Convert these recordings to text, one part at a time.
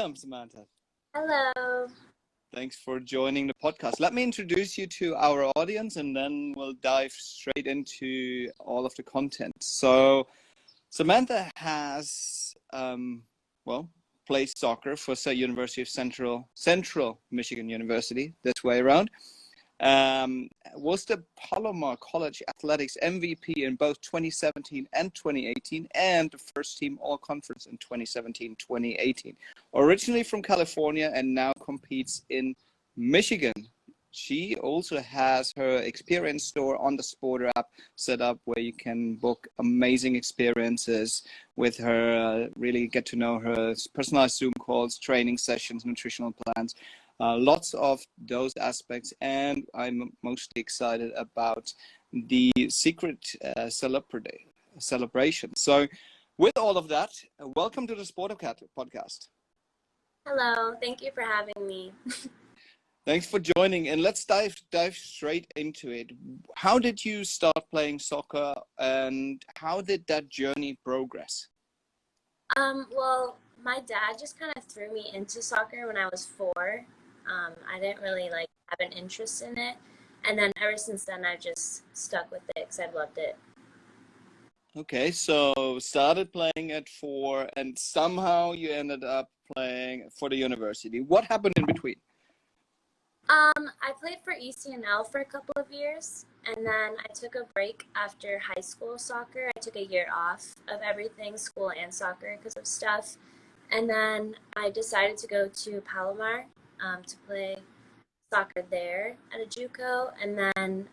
Welcome, Samantha. Hello. Thanks for joining the podcast. Let me introduce you to our audience and then we'll dive straight into all of the content. So, Samantha has, played soccer for the University of Central Michigan University, this way around. Was the Palomar College Athletics MVP in both 2017 and 2018, and the first team All-Conference in 2017-2018. Originally from California and now competes in Michigan. She also has her experience store on the SPRTER app set up where you can book amazing experiences with her, really get to know her, personalized Zoom calls, training sessions, nutritional plans. Lots of those aspects, and I'm mostly excited about the secret celebration. So with all of that, welcome to the SPRTER Podcast. Hello, thank you for having me. Thanks for joining, and let's dive straight into it. How did you start playing soccer, and how did that journey progress? Well, my dad just kind of threw me into soccer when I was 4. I didn't really have an interest in it, and then ever since then I've just stuck with it because I've loved it. Okay, so started playing at 4 and somehow you ended up playing for the university. What happened in between? I played for ECNL for a couple of years, and then I took a break after high school soccer. I took a year off of everything, school and soccer, because of stuff. And then I decided to go to Palomar to play soccer there at a JUCO. And then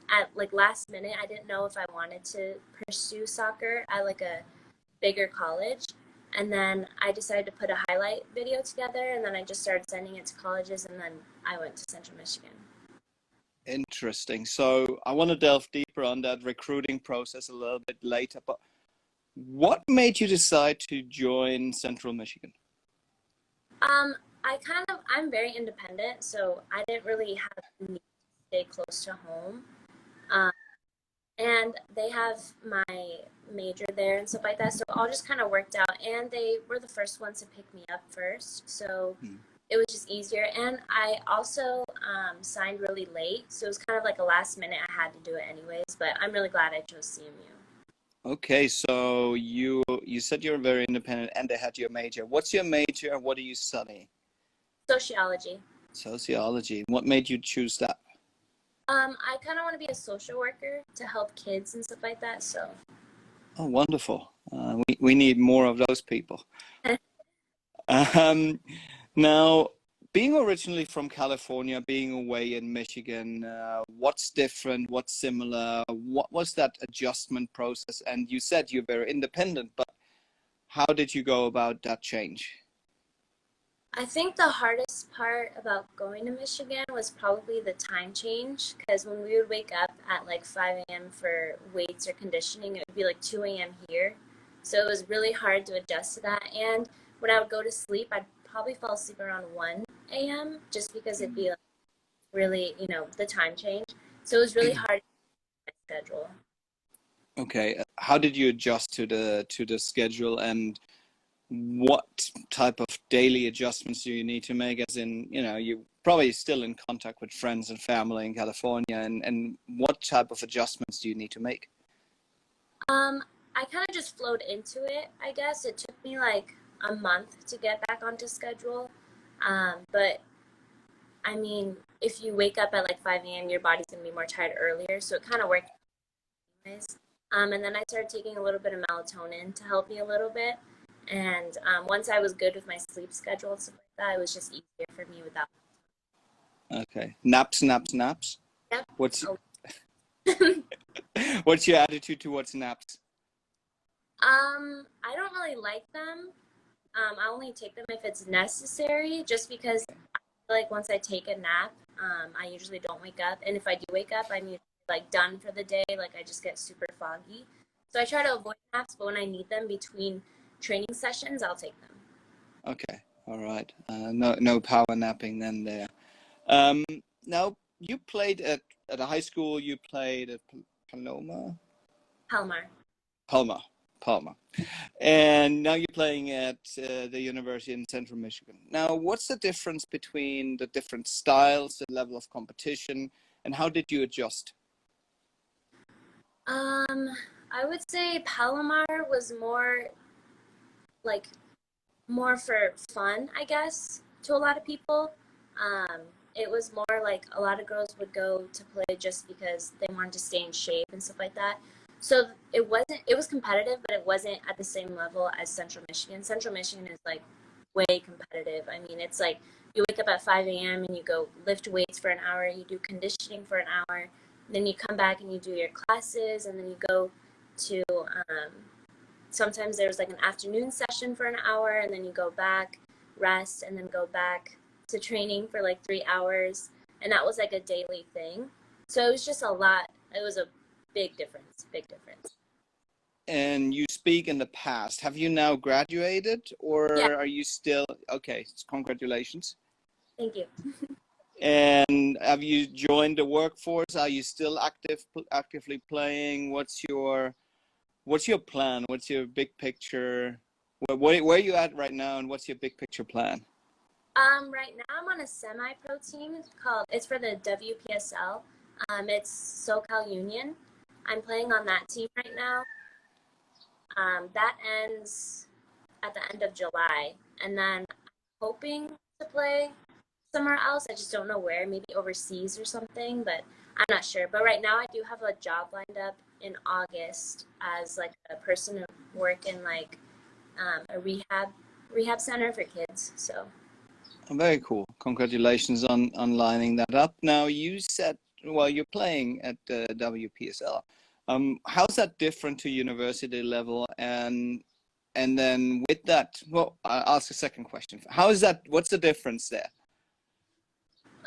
at last minute, I didn't know if I wanted to pursue soccer at a bigger college. And then I decided to put a highlight video together, and then I just started sending it to colleges, and then I went to Central Michigan. Interesting. So I want to delve deeper on that recruiting process a little bit later, but what made you decide to join Central Michigan? I'm very independent, so I didn't really have the need to stay close to home. And they have my major there and stuff like that, so it all just kind of worked out. And they were the first ones to pick me up first, so it was just easier. And I also signed really late, so it was kind of a last minute. I had to do it anyways, but I'm really glad I chose CMU. Okay, so you said you're very independent and they had your major. What's your major and what do you study? Sociology. Sociology. What made you choose that? I kind of want to be a social worker to help kids and stuff like that, so. Oh, wonderful. We need more of those people. Now, being originally from California, being away in Michigan, what's different, what's similar, what was that adjustment process? And you said you're very independent, but how did you go about that change? I think the hardest part about going to Michigan was probably the time change, because when we would wake up at 5 a.m. for weights or conditioning, it would be 2 a.m. here. So it was really hard to adjust to that. And when I would go to sleep, I'd probably fall asleep around 1 a.m. just because it'd be really, the time change. So it was really hard to schedule. Okay. How did you adjust to the schedule, and what type of daily adjustments do you need to make? As in, you're probably still in contact with friends and family in California, and what type of adjustments do you need to make? I kind of just flowed into it, I guess. It took me a month to get back onto schedule. But I mean, if you wake up at 5 a.m., your body's going to be more tired earlier. So it kind of worked anyways. And then I started taking a little bit of melatonin to help me a little bit. And once I was good with my sleep schedule and stuff like that, it was just easier for me without. Okay. Naps. Yep. What's your attitude towards naps? I don't really like them. I only take them if it's necessary, just because I feel once I take a nap, I usually don't wake up. And if I do wake up, I'm usually done for the day. I just get super foggy. So I try to avoid naps, but when I need them between training sessions, I'll take them. Okay. All right. No power napping then there. Now, you played at a high school. You played at Palomar. Palmer. And now you're playing at the university in Central Michigan. Now, what's the difference between the different styles, the level of competition, and how did you adjust? I would say Palomar was more for fun, I guess, to a lot of people. It was more like a lot of girls would go to play just because they wanted to stay in shape and stuff like that. So it was competitive, but it wasn't at the same level as Central Michigan. Central Michigan is like way competitive. I mean, it's like you wake up at 5 a.m. and you go lift weights for an hour, you do conditioning for an hour, then you come back and you do your classes, and then you go to, sometimes there's like an afternoon session for an hour, and then you go back, rest, and then go back to training for like 3 hours. And that was like a daily thing. So it was just a lot. It was a big difference. And you speak in the past. Have you now graduated, or Yeah. are you still, okay, congratulations. Thank you. And have you joined the workforce? Are you still actively playing? What's your plan? What's your big picture? Where are you at right now, and what's your big picture plan? Right now I'm on a semi-pro team it's for the WPSL. It's SoCal Union. I'm playing on that team right now. That ends at the end of July, and then I'm hoping to play somewhere else. I just don't know where, maybe overseas or something, but I'm not sure. But right now I do have a job lined up in August as like a person to work in like a rehab center for kids. So Very cool. Congratulations on lining that up. Now, you said, well, you're playing at the WPSL. How's that different to university level? And then with that, well, I'll ask a second question. What's the difference there?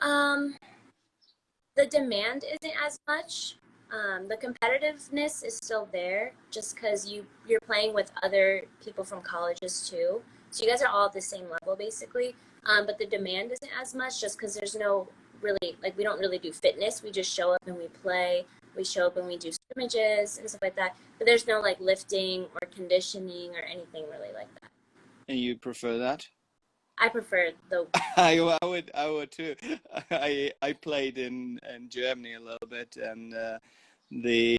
The demand isn't as much. The competitiveness is still there just because you're playing with other people from colleges too. So you guys are all at the same level basically. But the demand isn't as much just because there's no really, like, we don't really do fitness. We just show up and we play. We show up and we do scrimmages and stuff like that. But there's no like lifting or conditioning or anything really like that. And you prefer that? I prefer the. I would too. I played in Germany a little bit, and the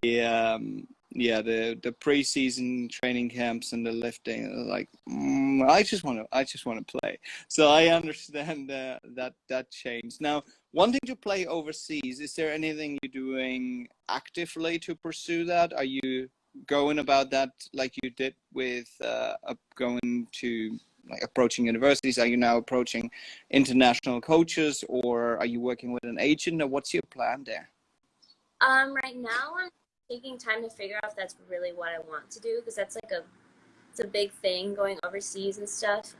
pre-season training camps and the lifting, like I just want to play. So I understand that change. Now, wanting to play overseas, is there anything you're doing actively to pursue that? Are you going about that like you did with going to, like, approaching universities? Are you now approaching international coaches, or are you working with an agent, or what's your plan there? Right now I'm taking time to figure out if that's really what I want to do, because that's like it's a big thing going overseas and stuff.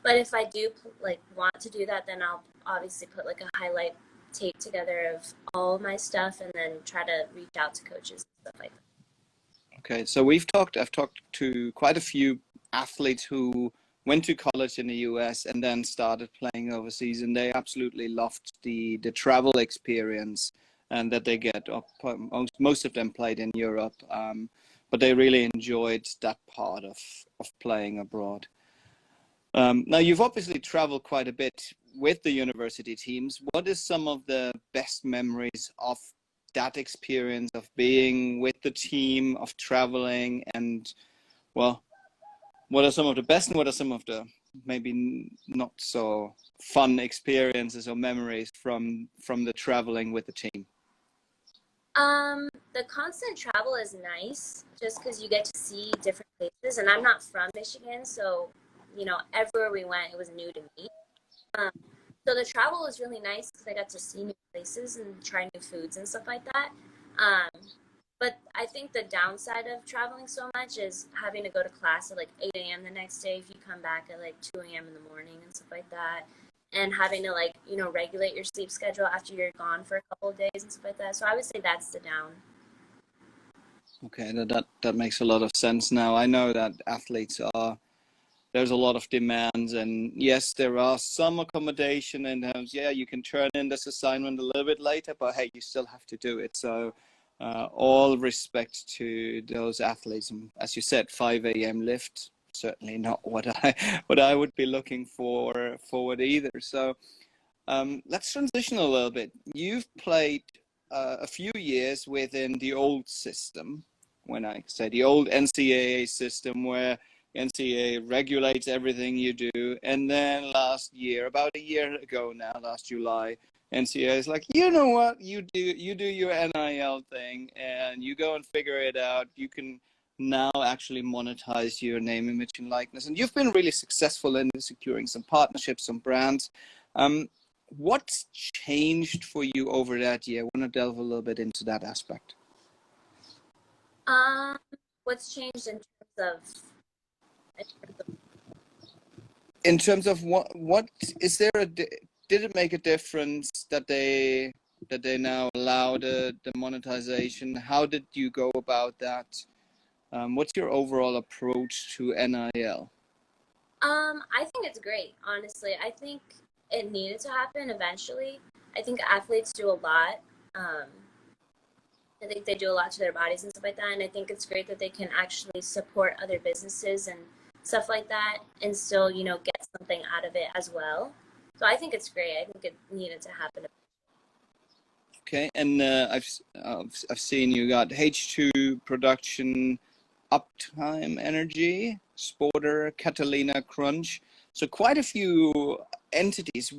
But if I do like want to do that, then I'll obviously put like a highlight tape together of all of my stuff and then try to reach out to coaches and stuff like that. Okay, so I've talked to quite a few athletes who went to college in the US and then started playing overseas, and they absolutely loved the travel experience and that they get. Most of them played in Europe, but they really enjoyed that part of playing abroad. Now, you've obviously traveled quite a bit with the university teams. What is some of the best memories of that experience of being with the team, of traveling, and, well, what are some of the best and what are some of the maybe not so fun experiences or memories from the traveling with the team? The constant travel is nice just because you get to see different places, and I'm not from Michigan, so everywhere we went, it was new to me. So the travel was really nice because I got to see new places and try new foods and stuff like that. But I think the downside of traveling so much is having to go to class at like 8 a.m. the next day if you come back at like 2 a.m. in the morning and stuff like that. And having to regulate your sleep schedule after you're gone for a couple of days and stuff like that. So I would say that's the down. Okay, that makes a lot of sense now. I know that athletes there's a lot of demands, and yes, there are some accommodation in terms, you can turn in this assignment a little bit later, but hey, you still have to do it. So all respect to those athletes. And as you said, 5 a.m. lift, certainly not what I would be looking forward either. So let's transition a little bit. You've played a few years within the old system. When I say the old NCAA system, where NCAA regulates everything you do, and then last year, about a year ago now, last July, NCAA is like, you know what, you do your NIL thing, and you go and figure it out. You can now actually monetize your name, image, and likeness, and you've been really successful in securing some partnerships, some brands. What's changed for you over that year? I want to delve a little bit into that aspect. What's changed in terms of what is there did it make a difference that they now allow the monetization? How did you go about that? What's your overall approach to NIL? I think it's great, honestly. I think it needed to happen eventually. I think athletes do a lot. I think they do a lot to their bodies and stuff like that, and I think it's great that they can actually support other businesses and stuff like that and still, get something out of it as well. So I think it's great. I think it needed to happen. Okay, and I've seen you got H2 Production, Uptime Energy, SPRTER, Catalina Crunch. So quite a few entities.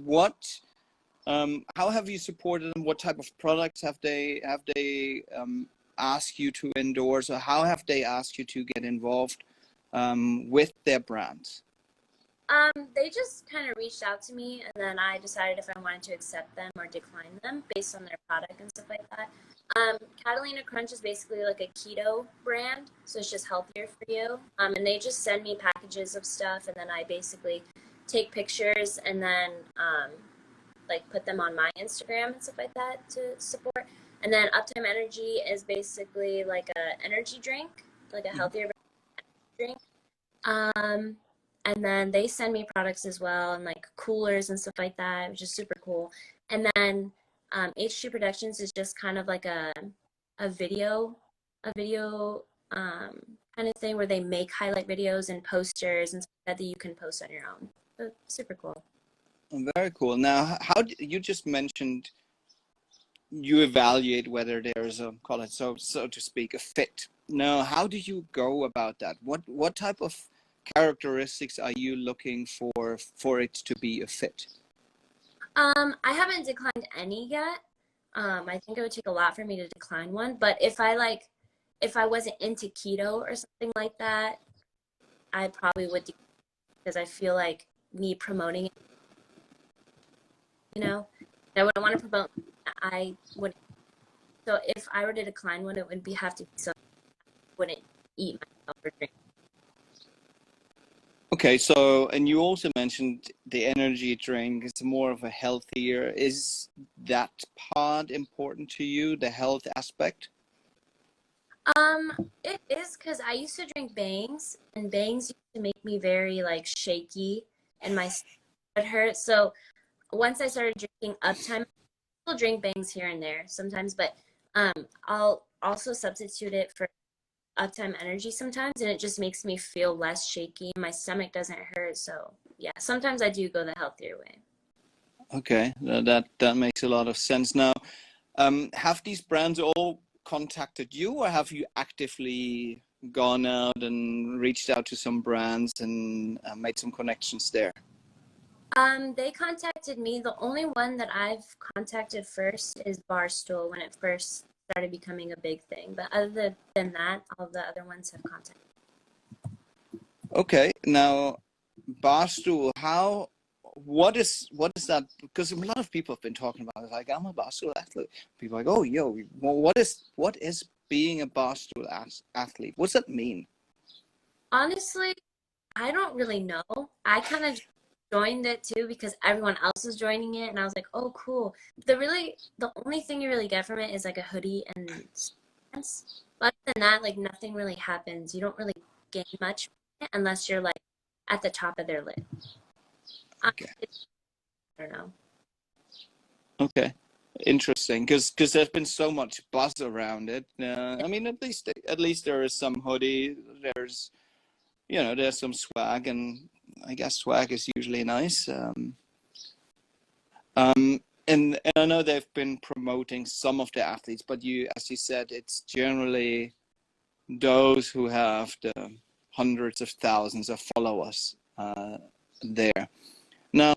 How have you supported them? What type of products have they asked you to endorse, or how have they asked you to get involved with their brands? They just kind of reached out to me, and then I decided if I wanted to accept them or decline them based on their product and stuff like that. Catalina Crunch is basically like a keto brand, so it's just healthier for you. And they just send me packages of stuff, and then I basically take pictures and then put them on my Instagram and stuff like that to support. And then Uptime Energy is basically like a energy drink, like a healthier drink. And then they send me products as well, and like coolers and stuff like that, which is super cool. And then H2 Productions is just kind of like a video kind of thing where they make highlight videos and posters and stuff that you can post on your own. So super cool. Very cool. Now, how you just mentioned you evaluate whether there's a, call it so to speak, a fit. Now, how do you go about that? What type of characteristics are you looking for it to be a fit? I haven't declined any yet. I think it would take a lot for me to decline one, but if I wasn't into keto or something like that, I probably would, because I feel like me promoting it, I wouldn't want to promote. I wouldn't. So if I were to decline one, it would have to be something I wouldn't eat myself or drink. Okay, so, and you also mentioned the energy drink is more of a healthier. Is that part important to you, the health aspect? It is, because I used to drink Bangs, and Bangs used to make me very shaky, and my stomach would hurt. So once I started drinking Uptime, I still drink Bangs here and there sometimes, but I'll also substitute it for Uptime Energy sometimes, and it just makes me feel less shaky. My stomach doesn't hurt, so yeah, sometimes I do go the healthier way. Okay, that makes a lot of sense. Now, have these brands all contacted you, or have you actively gone out and reached out to some brands and made some connections there? They contacted me. The only one that I've contacted first is Barstool, when it first started becoming a big thing. But other than that, all the other ones have contacted me. Okay, now Barstool, what is that? Because a lot of people have been talking about it. Like, I'm a Barstool athlete. People are like, oh, yo, well, what is being a Barstool athlete? What's that mean? Honestly, I don't really know. I kind of joined it too because everyone else was joining it, and I was like, oh, cool. The only thing you really get from it is like a hoodie and pants. But other than that, nothing really happens. You don't really gain much from it unless you're at the top of their list. Okay. I don't know. Okay. Interesting, because there's been so much buzz around it. I mean, at least there is some hoodie. There's there's some swag, and I guess swag is usually nice. And I know they've been promoting some of the athletes, but as you said, it's generally those who have the hundreds of thousands of followers there. Now,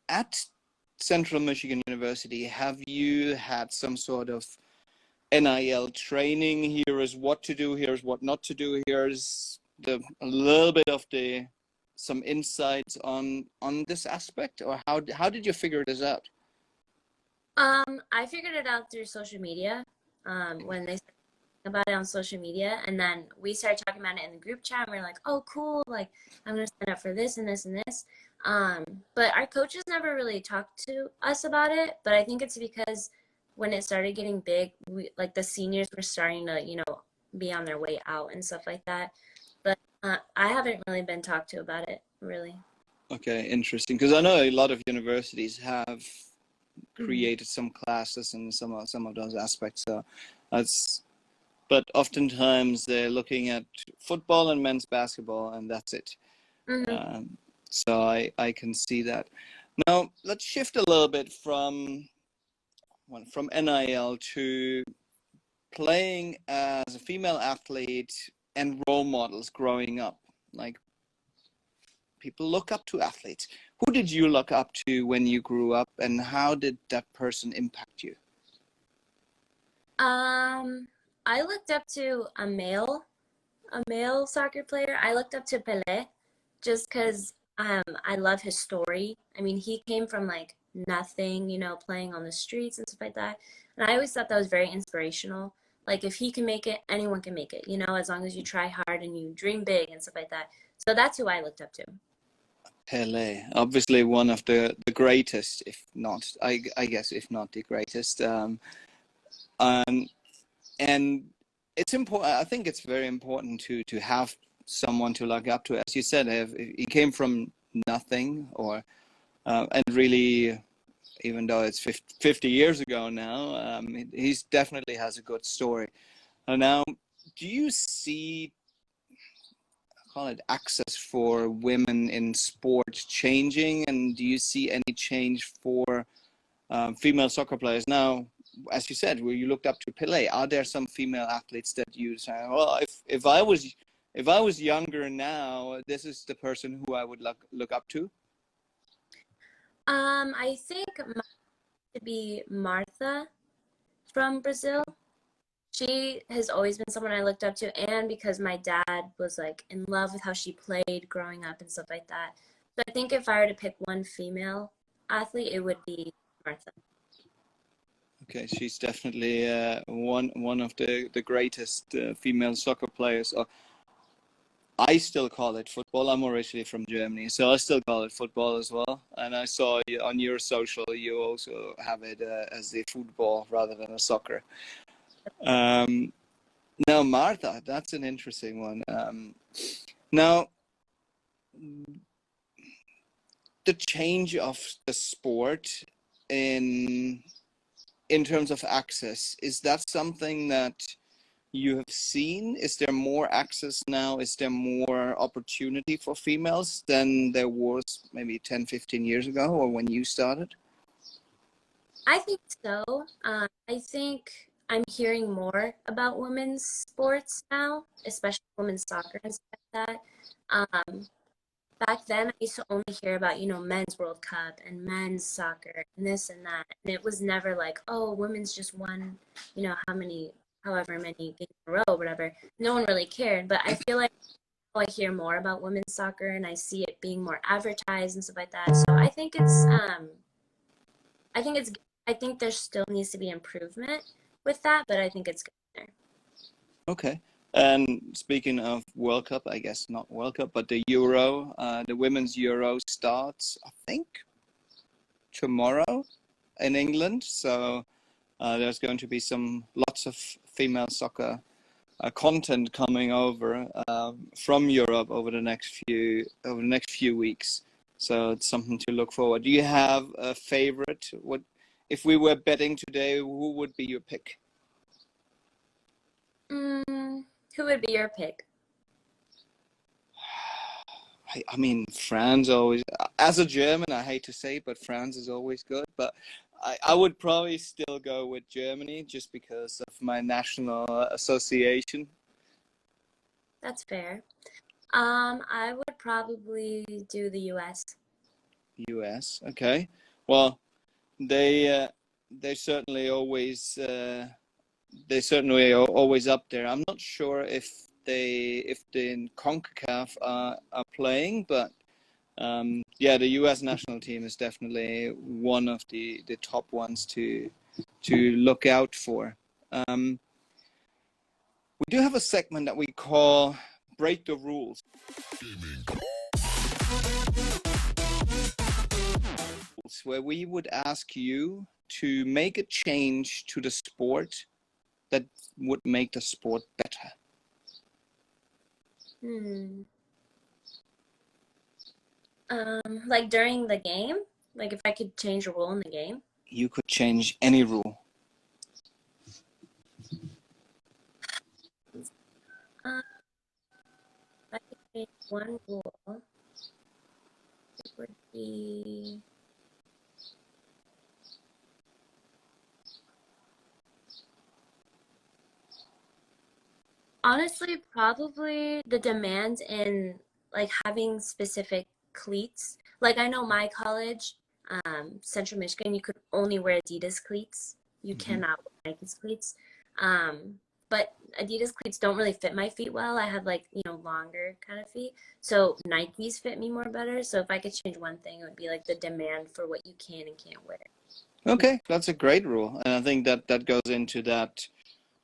at Central Michigan University, have you had some sort of NIL training? Here is what to do, here's what not to do, here's a little bit of some insights on this aspect, or how did you figure this out? I figured it out through social media, when they started about it on social media, and then we started talking about it in the group chat, and we are like, oh cool, like I'm gonna sign up for this and this and this. But our coaches never really talked to us about it, but I think it's because when it started getting big, the seniors were starting to, be on their way out and stuff like that. But I haven't really been talked to about it, really. Okay, interesting. Because I know a lot of universities have created some classes and some of those aspects. So but oftentimes they're looking at football and men's basketball, and that's it. So I can see that. Now let's shift a little bit from NIL to playing as a female athlete and role models growing up. Like, people look up to athletes. Who did you look up to when you grew up, and how did that person impact you? I looked up to a male soccer player. I looked up to Pelé just because I love his story. I mean, he came from nothing, playing on the streets and stuff like that. And I always thought that was very inspirational. Like, if he can make it, anyone can make it, as long as you try hard and you dream big and stuff like that. So that's who I looked up to. Pelé, obviously one of the greatest, if not, I guess, if not the greatest. And it's important. I think it's very important to have someone to look up to. As you said, he came from nothing, and really, even though it's 50 years ago now, he definitely has a good story. Now, do you see, call it, access for women in sports changing, and do you see any change for female soccer players now? As you said, where you looked up to Pelé, are there some female athletes that you say, well, if I was younger now, this is the person who I would look up to? I think to be Martha from Brazil. She has always been someone I looked up to, and because my dad was in love with how she played growing up and stuff like that. So I think if I were to pick one female athlete, it would be Martha. Okay, she's definitely one of the greatest female soccer players. I still call it football. I'm originally from Germany, so I still call it football as well. And I saw on your social, you also have it as the football rather than a soccer. Now, Martha, that's an interesting one. Now, the change of the sport in terms of access, is that something that you have seen? Is there more access now? Is there more opportunity for females than there was maybe 10, 15 years ago, or when you started? I think so. I think I'm hearing more about women's sports now, especially women's soccer and stuff like that. Back then, I used to only hear about, men's World Cup and men's soccer and this and that. And it was never like, oh, women's just won, however many games in a row, whatever. No one really cared. But I feel like I hear more about women's soccer, and I see it being more advertised and stuff like that. So I think I think there still needs to be improvement with that, but I think it's good there. Okay. And speaking of World Cup, I guess not World Cup, but the Euro, the Women's Euro starts, I think, tomorrow in England. So there's going to be lots of female soccer content coming over from Europe over the next few weeks. So it's something to look forward. Do you have a favorite? What if we were betting today, who would be your pick? Who would be your pick? I mean, France always, as a German, I hate to say it, but France is always good. But I would probably still go with Germany just because of my national association. That's fair. I would probably do the US. US, okay. Well, they certainly always always up there. I'm not sure if the in CONCACAF are playing, but yeah, the US national team is definitely one of the top ones to look out for. We do have a segment that we call Break the Rules. Where we would ask you to make a change to the sport that would make the sport better. Like during the game? Like if I could change a rule in the game? You could change any rule. If I could change one rule, it would be... Honestly, probably the demand in like having specific cleats. Like I know my college, Central Michigan, you could only wear Adidas cleats. You cannot wear Nike's cleats. But Adidas cleats don't really fit my feet well. I have like, longer kind of feet. So Nikes fit me more better. So if I could change one thing, it would be like the demand for what you can and can't wear. Okay, that's a great rule. And I think that goes into that.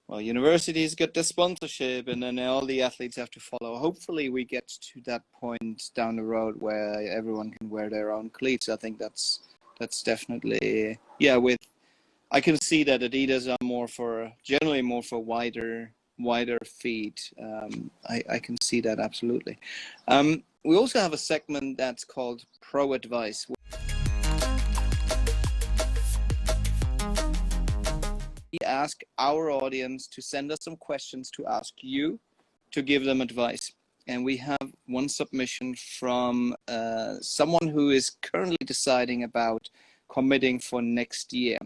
Well, universities get the sponsorship, and then all the athletes have to follow. Hopefully, we get to that point down the road where everyone can wear their own cleats. I think that's definitely, yeah. I can see that Adidas are generally more for wider feet. I can see that absolutely. We also have a segment that's called Pro Advice. We ask our audience to send us some questions to ask you to give them advice. And we have one submission from someone who is currently deciding about committing for next year.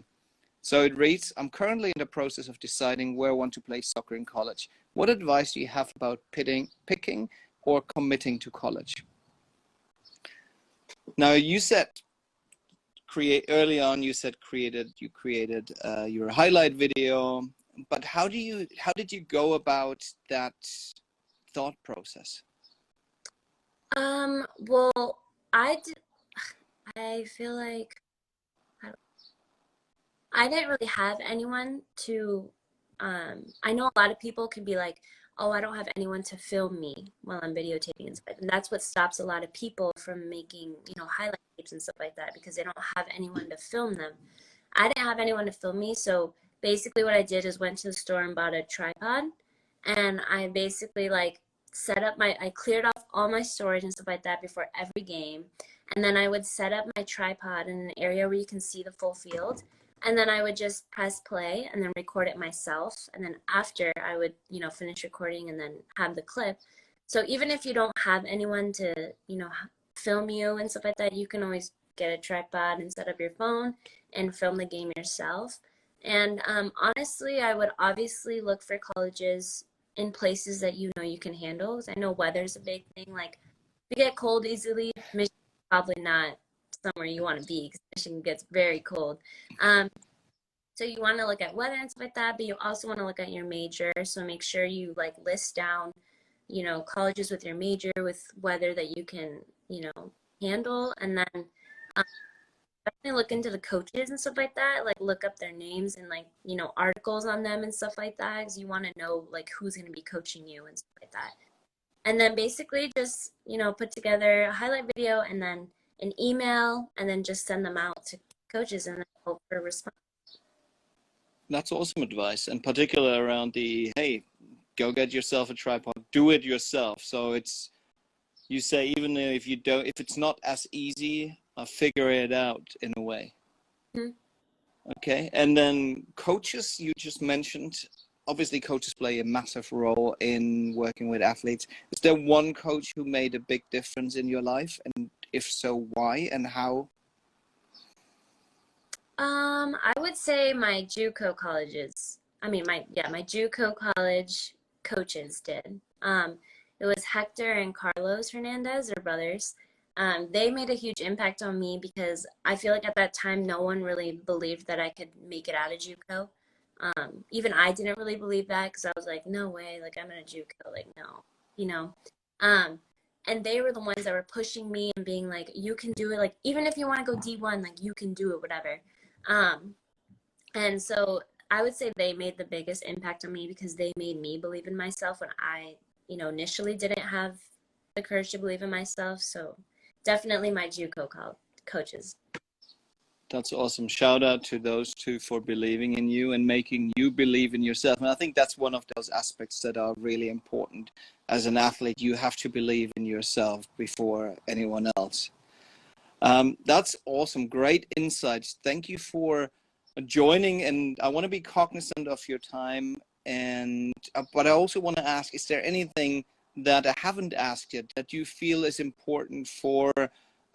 So it reads, I'm currently in the process of deciding where I want to play soccer in college. What advice do you have about picking or committing to college? Now, you said early on, you created your highlight video, but how did you go about that thought process? Well, I feel like I didn't really have anyone to, I know a lot of people can be like, oh, I don't have anyone to film me while I'm videotaping and stuff. And that's what stops a lot of people from making, highlight tapes and stuff like that, because they don't have anyone to film them. I didn't have anyone to film me. So basically what I did is went to the store and bought a tripod. And I basically set up I cleared off all my storage and stuff like that before every game. And then I would set up my tripod in an area where you can see the full field. And then I would just press play and then record it myself. And then after I would, finish recording and then have the clip. So even if you don't have anyone to, film you and stuff like that, you can always get a tripod and set up your phone and film the game yourself. And honestly, I would obviously look for colleges in places that you can handle. I know weather's a big thing. Like, if you get cold easily, Michigan's probably not somewhere you want to be because Michigan gets very cold. So you want to look at weather and stuff like that, but you also want to look at your major. So make sure you list down, colleges with your major with weather that you can, handle. And then definitely look into the coaches and stuff like that. Look up their names and articles on them and stuff like that, because you want to know who's going to be coaching you and stuff like that. And then basically just, put together a highlight video and then an email, and then just send them out to coaches and then hope for a response. That's awesome advice, and particularly around hey, go get yourself a tripod, do it yourself. So you say, even if it's not as easy, figure it out in a way. Mm-hmm. Okay. And then coaches, you just mentioned, obviously coaches play a massive role in working with athletes. Is there one coach who made a big difference in your life? And if so, why and how? I would say my JUCO colleges. I mean, my JUCO college coaches did. It was Hector and Carlos Hernandez, their brothers. They made a huge impact on me because I feel like at that time, no one really believed that I could make it out of JUCO. Even I didn't really believe that because I was like, no way, like I'm in a JUCO, like no, you know. Um, and they were the ones that were pushing me and being like, you can do it. Like even if you want to go D1, like you can do it, whatever. Um, and so I would say they made the biggest impact on me because they made me believe in myself when I, initially didn't have the courage to believe in myself. So definitely my JUCO coaches. That's awesome. Shout out to those two for believing in you and making you believe in yourself. And I think that's one of those aspects that are really important. As an athlete, you have to believe in yourself before anyone else. That's awesome. Great insights. Thank you for joining. And I want to be cognizant of your time. And but I also want to ask, is there anything that I haven't asked yet that you feel is important for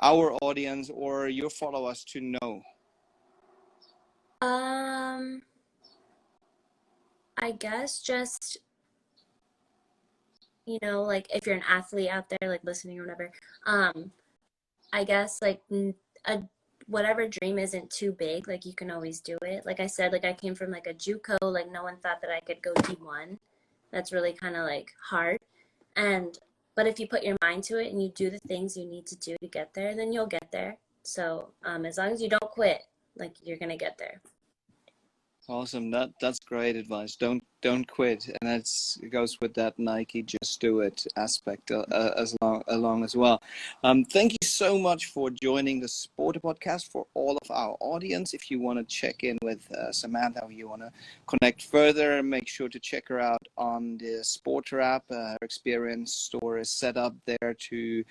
our audience or your followers to know? I guess just, like if you're an athlete out there, like listening or whatever, I guess like whatever dream isn't too big, like you can always do it. Like I said, like I came from like a JUCO, like no one thought that I could go D1. That's really kind of like hard. But if you put your mind to it and you do the things you need to do to get there, then you'll get there. So as long as you don't quit, like you're gonna get there. Awesome. That's great advice. Don't quit, and it goes with that Nike "just do it" aspect along as well. Thank you so much for joining the SPRTER podcast. For all of our audience, if you want to check in with Samantha, or you want to connect further, make sure to check her out on the SPRTER app. Her experience store is set up there to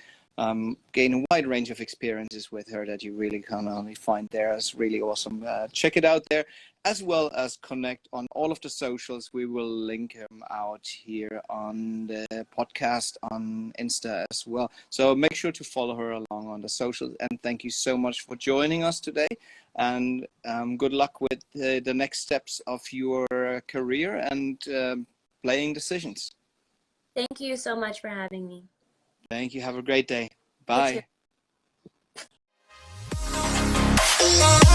gain a wide range of experiences with her that you really can only find there. It's really awesome. Check it out there, as well as connect on all of the socials. We will link them out here on the podcast on Insta as well. So make sure to follow her along on the socials. And thank you so much for joining us today. And good luck with the next steps of your career and playing decisions. Thank you so much for having me. Thank you. Have a great day. Bye. You too.